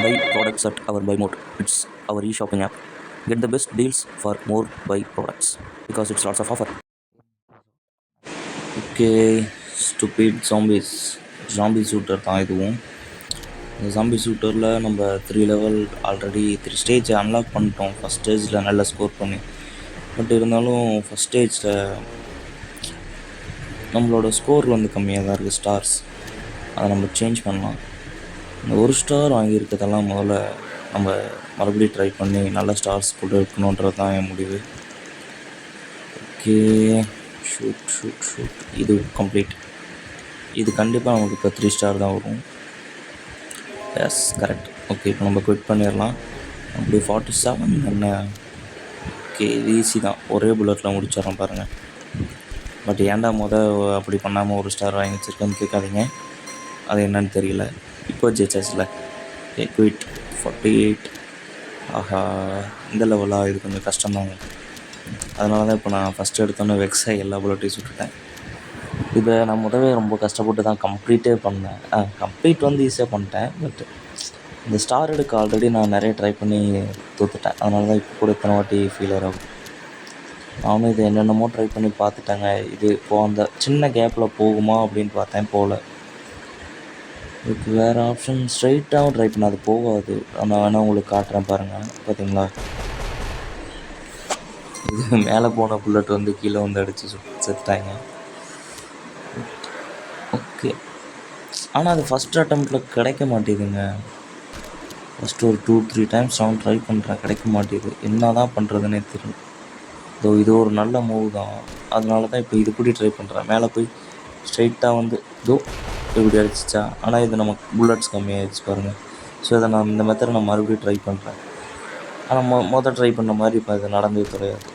buy products at our buy mode. It's our e-shopping app. Get the best deals for more buy products because it's lots of offer. Okay, stupid zombie shooter தான் இதுவும். இந்த zombie ஷூட்டரில் நம்ம 3 level already 3 stage unlock பண்ணிட்டோம். First ஸ்டேஜில் நல்லா score பண்ணி, but இருந்தாலும் first ஸ்டேஜில் நம்மளோட ஸ்கோர் வந்து கம்மியாக தான் இருக்குது, ஸ்டார்ஸ். அதை நம்ம சேஞ்ச் பண்ணலாம். இந்த ஒரு ஸ்டார் வாங்கியிருக்கிறதெல்லாம் முதல்ல நம்ம மறுபடியும் ட்ரை பண்ணி நல்ல ஸ்டார்ஸ் போட்டு இருக்கணுன்றது தான் என் முடிவு. ஓகே, ஷூட் இது கம்ப்ளீட். இது கண்டிப்பாக நமக்கு இப்போ 3 ஸ்டார் தான் வரும். S, correct. ஓகே, இப்போ நம்ம குவிட் பண்ணிடலாம். அப்படி 47 என்ன? ஓகே, இது ஈஸி தான், ஒரே புல்லட்டில் முடிச்சிடறோம் பாருங்கள். பட் ஏன்டா அப்படி பண்ணாமல் ஒரு ஸ்டார் வாங்கி வச்சுருக்கேன்னு கேட்காதீங்க, அது என்னன்னு தெரியல. இப்போ ஜெயிச்சாச்சுல. Okay, quit 48. ஆஹா, இந்த லெவலாக இது கொஞ்சம் கஷ்டம்தாங்க. அதனால தான் இப்போ நான் ஃபஸ்ட்டு எடுத்தோன்னே வெக்ஸாக எல்லா புல்லட்டையும் சுட்டுட்டேன். இதை நான் முதவே ரொம்ப கஷ்டப்பட்டு தான் கம்ப்ளீட்டே பண்ணேன். கம்ப்ளீட் வந்து ஈஸியாக பண்ணிட்டேன். பட் இந்த ஸ்டார் எடுக்க ஆல்ரெடி நான் நிறைய ட்ரை பண்ணி தோற்றுட்டேன். அதனால தான் இப்போ கூட இத்தனை வாட்டி ஃபெயிலியர் ஆகும். நானும் இது என்னென்னமோ ட்ரை பண்ணி பார்த்துட்டேங்க. இது இப்போது அந்த சின்ன கேப்பில் போகுமா அப்படின்னு பார்த்தேன், போகல. இதுக்கு வேறு ஆப்ஷன் ஸ்ட்ரைட்டாகவும் ட்ரை பண்ண, அது போகாது. நான் வேணால் உங்களுக்கு காட்டுறேன் பாருங்கள். பார்த்தீங்களா, இது மேலே போன புல்லட் வந்து கீழே வந்து அடித்து செத்துட்டாங்க. ஓகே, ஆனால் அது ஃபஸ்ட் அட்டம்ப்டில் கிடைக்க மாட்டேதுங்க. ஃபஸ்ட்டு ஒரு 2-3 டைம்ஸ் நான் ட்ரை பண்ணுறேன், கிடைக்க மாட்டேது. என்ன தான் பண்ணுறதுன்னே தெரியல. இது ஒரு நல்ல மூவ் தான். அதனால தான் இப்போ இது கூட ட்ரை பண்ணுறேன். மேலே போய் ஸ்ட்ரைட்டாக வந்து இப்படி அடிச்சிச்சா. ஆனால் இது நமக்கு புல்லட்ஸ் கம்மியாகிடுச்சு பாருங்கள். ஸோ இதை நான் இந்த மெத்தடை நான் மறுபடியும் ட்ரை பண்ணுறேன். ஆனால் ட்ரை பண்ண மாதிரி இப்போ இது நடந்தே கிடையாது.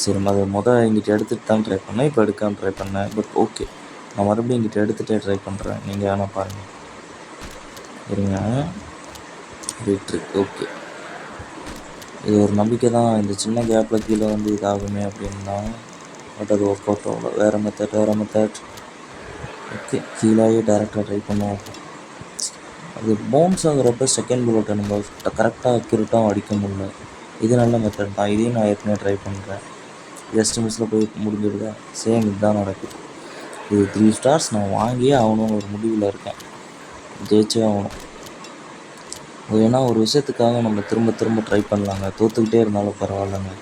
சரி, அது இங்கிட்ட எடுத்துகிட்டு தான் ட்ரை பண்ணேன், இப்போ எடுக்காமல் ட்ரை பண்ணேன். பட் ஓகே, நான் மறுபடியும் இங்கிட்ட எடுத்துகிட்டே ட்ரை பண்ணுறேன். நீங்கள் வேணால் பாருங்கள், இருங்க. ஓகே, இது ஒரு நம்பிக்கை தான். இந்த சின்ன கேப்பில் கீழே வந்து இதாகுமே அப்படின்னு தான். பட் அது ஒர்க் அவுட் ஆகல. வேறு மெத்தட். ஓகே, கீழேயே டேரெக்டாக ட்ரை பண்ணுவோம். அது பவுன்ஸ் ஆகிறப்ப செகண்ட் புல்லட்டை நம்ம கரெக்டாக அக்யூரேட்டாகவும் அடிக்க முடியல. இது நல்ல மெத்தட் தான். இதையும் நான் ஏற்கனவே ட்ரை பண்ணுறேன். ஜஸ்ட் மிஸ்ஸில் போய் முடிஞ்சிடுதா? சேம் இதுதான் நடக்குது. இது 3 ஸ்டார்ஸ் நான் வாங்கியே ஆகணும்னு ஒரு முடிவில் இருக்கேன். ஜெயிச்சே ஆகணும். ஏன்னா ஒரு விஷயத்துக்காக நம்ம திரும்ப ட்ரை பண்ணலாங்க. தோற்றுக்கிட்டே இருந்தாலும் பரவாயில்லைங்க.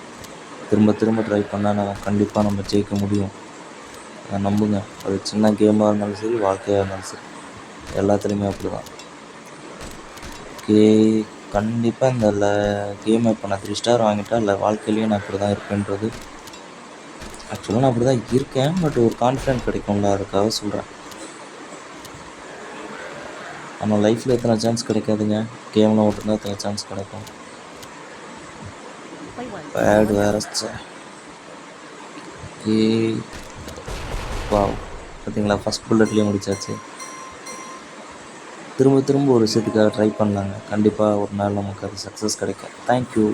திரும்ப ட்ரை பண்ணால் நான் கண்டிப்பாக நம்ம ஜெயிக்க முடியும். அதை நம்புங்க. அது சின்ன கேமாக இருந்தாலும் சரி, வாழ்க்கையாக இருந்தாலும் சரி, எல்லாத்துலேயுமே அப்படி தான். ஓகே, கண்டிப்பாக இந்த கேமை இப்போ நான் 3 ஸ்டார் வாங்கிட்டா இல்லை வாழ்க்கையிலேயே நான் இப்படி தான் இருப்பேன்றது. ஆக்சுவலாக நான் அப்படி தான் இருக்கேன். பட் ஒரு கான்ஃபிடென்ட் கிடைக்கும்ல, அதுக்காக சொல்கிறேன். ஆனால் லைஃப்பில் எத்தனை சான்ஸ் கிடைக்காதுங்க, கேமில் மட்டும்தான் எத்தனை சான்ஸ் கிடைக்கும். பேட் வேறு. ஓகே, வாவ், பார்த்தீங்களா, ஃபஸ்ட் புல்லட்லேயே முடிச்சாச்சு. திரும்ப ஒரு விஷயத்துக்காக ட்ரை பண்ணலாங்க. கண்டிப்பாக ஒரு நாள் நமக்கு அது சக்ஸஸ் கிடைக்கும். தேங்க்யூ.